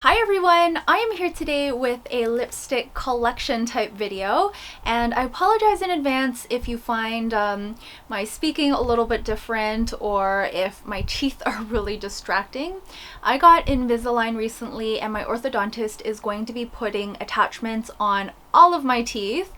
Hi everyone! I am here today with a lipstick collection type video, and I apologize in advance if you find my speaking a little bit different or if my teeth are really distracting. I got Invisalign recently and my orthodontist is going to be putting attachments on all of my teeth.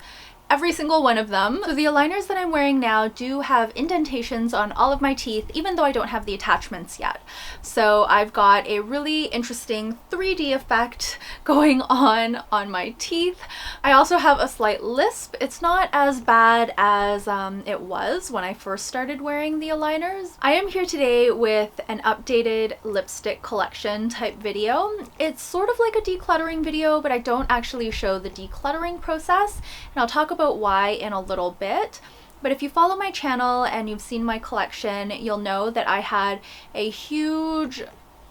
Every single one of them. So the aligners that I'm wearing now do have indentations on all of my teeth, even though I don't have the attachments yet. So I've got a really interesting 3D effect going on my teeth. I also have a slight lisp. It's not as bad as it was when I first started wearing the aligners. I am here today with an updated lipstick collection type video. It's sort of like a decluttering video, but I don't actually show the decluttering process, and I'll talk about why in a little bit. But if you follow my channel and you've seen my collection, you'll know that I had a huge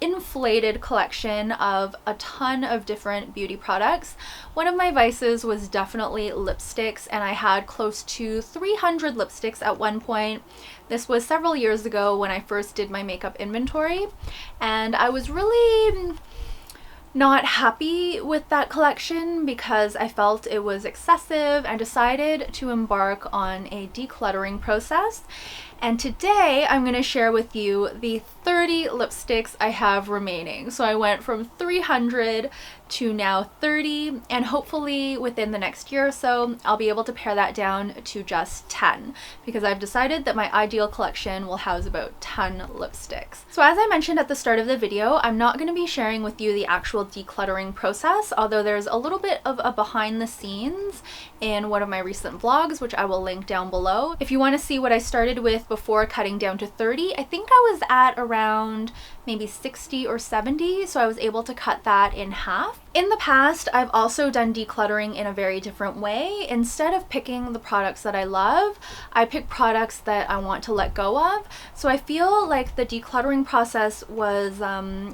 inflated collection of a ton of different beauty products. One of my vices was definitely lipsticks, and I had close to 300 lipsticks at one point. This was several years ago when I first did my makeup inventory, and I was really not happy with that collection because I felt it was excessive and decided to embark on a decluttering process. And today I'm going to share with you the 30 lipsticks I have remaining. So I went from 300 to now 30, and hopefully within the next year or so I'll be able to pare that down to just 10, because I've decided that my ideal collection will house about 10 lipsticks. So as I mentioned at the start of the video, I'm not going to be sharing with you the actual decluttering process, although there's a little bit of a behind the scenes in one of my recent vlogs, which I will link down below. If you want to see what I started with before cutting down to 30, I think I was at around maybe 60 or 70, so I was able to cut that in half. In the past, I've also done decluttering in a very different way. Instead of picking the products that I love, I pick products that I want to let go of. So I feel like the decluttering process was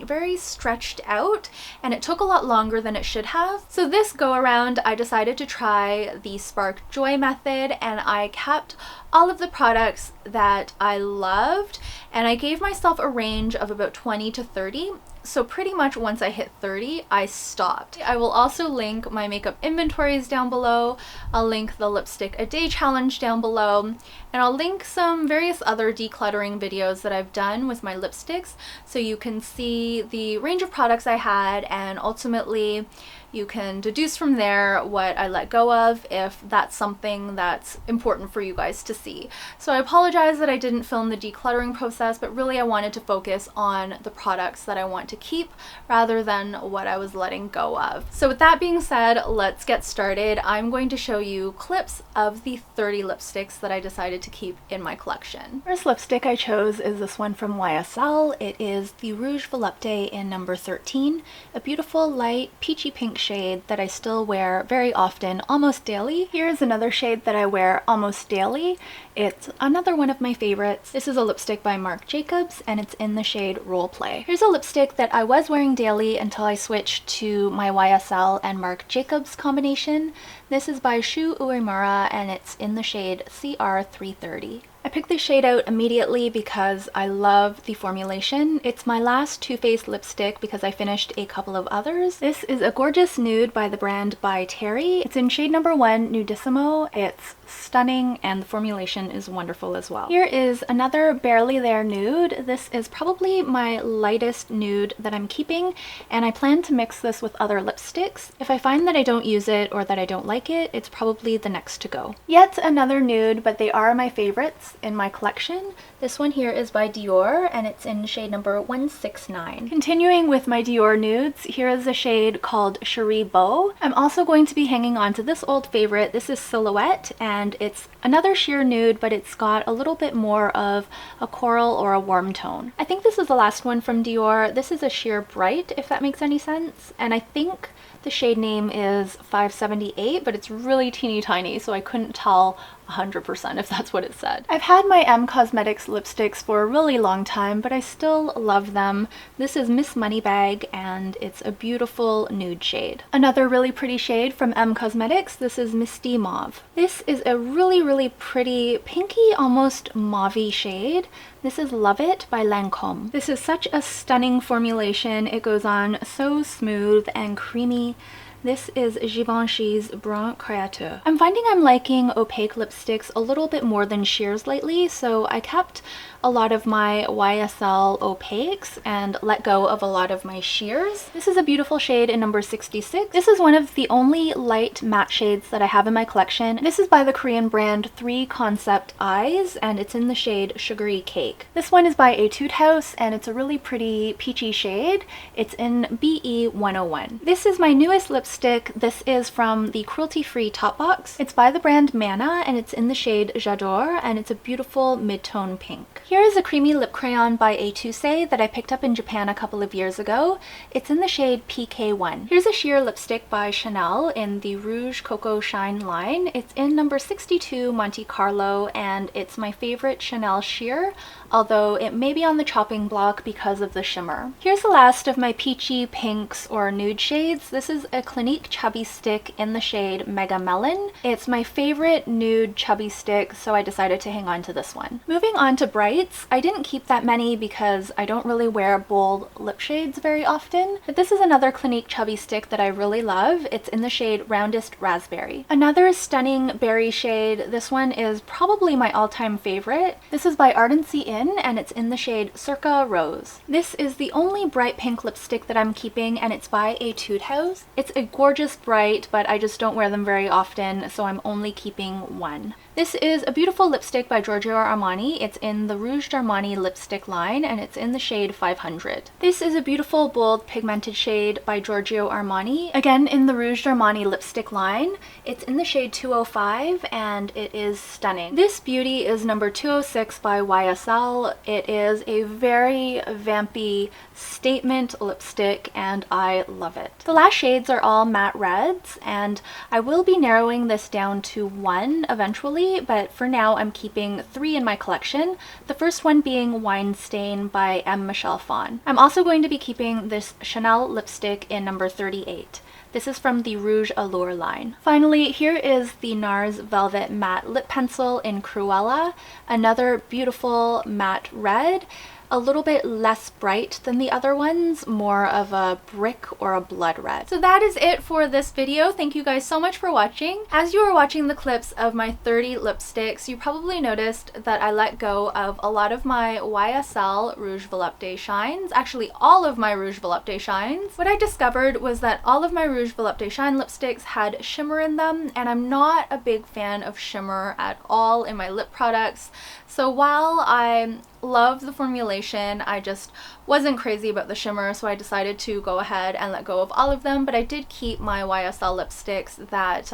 very stretched out, and it took a lot longer than it should have. So this go around, I decided to try the Spark Joy method, and I kept all of the products that I loved, and I gave myself a range of about 20 to 30. So pretty much once I hit 30, I stopped. I will also link my makeup inventories down below. I'll link the lipstick a day challenge down below, and I'll link some various other decluttering videos that I've done with my lipsticks, so you can see the range of products I had, and ultimately you can deduce from there what I let go of if that's something that's important for you guys to see. So I apologize that I didn't film the decluttering process, but really I wanted to focus on the products that I want to keep rather than what I was letting go of. So with that being said, let's get started. I'm going to show you clips of the 30 lipsticks that I decided to keep in my collection. First lipstick I chose is this one from YSL. It is the Rouge Volupté in number 13, a beautiful light peachy pink shade that I still wear very often, almost daily. Here's another shade that I wear almost daily. It's another one of my favorites. This is a lipstick by Marc Jacobs, and it's in the shade Role Play. Here's a lipstick that I was wearing daily until I switched to my YSL and Marc Jacobs combination. This is by Shu Uemura, and it's in the shade CR330. I picked this shade out immediately because I love the formulation. It's my last Too Faced lipstick because I finished a couple of others. This is a gorgeous nude by the brand by Terry. It's in shade number 1, Nudissimo. It's stunning, and the formulation is wonderful as well. Here is another Barely There nude. This is probably my lightest nude that I'm keeping, and I plan to mix this with other lipsticks. If I find that I don't use it or that I don't like it, it's probably the next to go. Yet another nude, but they are my favorites in my collection. This one here is by Dior, and it's in shade number 169. Continuing with my Dior nudes, here is a shade called Cherie Beau. I'm also going to be hanging on to this old favorite. This is Silhouette, and it's another sheer nude, but it's got a little bit more of a coral or a warm tone. I think this is the last one from Dior. This is a sheer bright, if that makes any sense, and I think the shade name is 578, but it's really teeny tiny, so I couldn't tell 100% if that's what it said. I've had my M Cosmetics lipsticks for a really long time, but I still love them. This is Miss Moneybag, and it's a beautiful nude shade. Another really pretty shade from M Cosmetics, this is Misty Mauve. This is a really pretty pinky, almost mauve-y shade. This is Love It by Lancome. This is such a stunning formulation. It goes on so smooth and creamy. This is Givenchy's Brun Créateur. I'm finding I'm liking opaque lipsticks a little bit more than sheers lately, so I kept a lot of my YSL opaques and let go of a lot of my sheers. This is a beautiful shade in number 66. This is one of the only light matte shades that I have in my collection. This is by the Korean brand 3 Concept Eyes, and it's in the shade Sugary Cake. This one is by Etude House, and it's a really pretty peachy shade. It's in BE 101. This is my newest lipstick. This is from the cruelty-free top box. It's by the brand Mana, and it's in the shade J'adore, and it's a beautiful mid-tone pink. Here is a creamy lip crayon by A2Se that I picked up in Japan a couple of years ago. It's in the shade PK1. Here's a sheer lipstick by Chanel in the Rouge Coco Shine line. It's in number 62 Monte Carlo, and it's my favorite Chanel sheer, although it may be on the chopping block because of the shimmer. Here's the last of my peachy pinks or nude shades. This is a Clinique chubby stick in the shade Mega Melon. It's my favorite nude chubby stick, so I decided to hang on to this one. Moving on to brights, I didn't keep that many because I don't really wear bold lip shades very often, but this is another Clinique chubby stick that I really love. It's in the shade Roundest Raspberry. Another stunning berry shade. This one is probably my all-time favorite. This is by Ardency Inn, and it's in the shade Circa Rose. This is the only bright pink lipstick that I'm keeping, and it's by Etude House. It's a gorgeous bright, but I just don't wear them very often, so I'm only keeping one. This is a beautiful lipstick by Giorgio Armani. It's in the Rouge d'Armani lipstick line, and it's in the shade 500. This is a beautiful, bold, pigmented shade by Giorgio Armani, again in the Rouge d'Armani lipstick line. It's in the shade 205, and it is stunning. This beauty is number 206 by YSL. It is a very vampy statement lipstick, and I love it. The last shades are all matte reds, and I will be narrowing this down to one eventually, but for now I'm keeping 3 in my collection, the first one being Wine Stain by M. Michelle Phan. I'm also going to be keeping this Chanel lipstick in number 38. This is from the Rouge Allure line. Finally, here is the NARS Velvet Matte Lip Pencil in Cruella, another beautiful matte red. A little bit less bright than the other ones, more of a brick or a blood red. So that is it for this video. Thank you guys so much for watching. As you were watching the clips of my 30 lipsticks, you probably noticed that I let go of a lot of my YSL Rouge Volupté shines, actually all of my Rouge Volupté shines. What I discovered was that all of my Rouge Volupté shine lipsticks had shimmer in them, and I'm not a big fan of shimmer at all in my lip products. So while I love the formulation, I just wasn't crazy about the shimmer, so I decided to go ahead and let go of all of them, but I did keep my YSL lipsticks that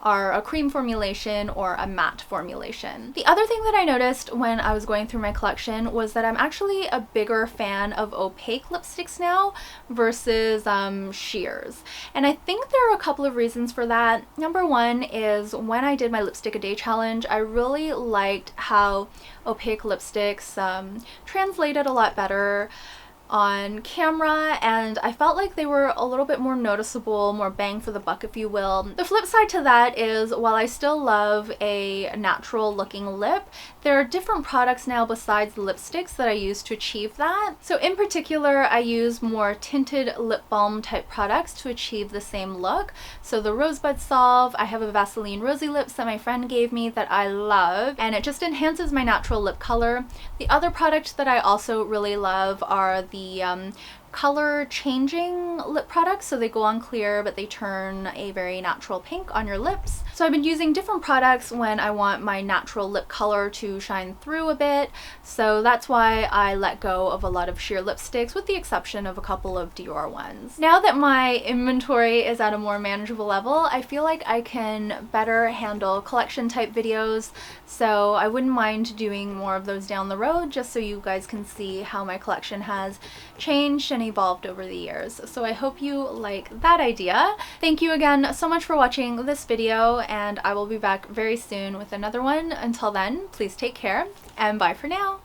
are a cream formulation or a matte formulation. The other thing that I noticed when I was going through my collection was that I'm actually a bigger fan of opaque lipsticks now versus sheers. And I think there are a couple of reasons for that. Number one is when I did my lipstick a day challenge, I really liked how opaque lipsticks translated a lot better on camera, and I felt like they were a little bit more noticeable, more bang for the buck, if you will. The flip side to that is, while I still love a natural looking lip, there are different products now besides the lipsticks that I use to achieve that. So in particular, I use more tinted lip balm type products to achieve the same look. So the Rosebud Salve, I have a Vaseline Rosy Lips that my friend gave me that I love, and it just enhances my natural lip color. The other product that I also really love are the color changing lip products, so they go on clear but they turn a very natural pink on your lips. So I've been using different products when I want my natural lip color to shine through a bit, so that's why I let go of a lot of sheer lipsticks with the exception of a couple of Dior ones. Now that my inventory is at a more manageable level, I feel like I can better handle collection type videos, so I wouldn't mind doing more of those down the road just so you guys can see how my collection has changed and evolved over the years. So I hope you like that idea. Thank you again so much for watching this video, and I will be back very soon with another one. Until then, please take care and bye for now.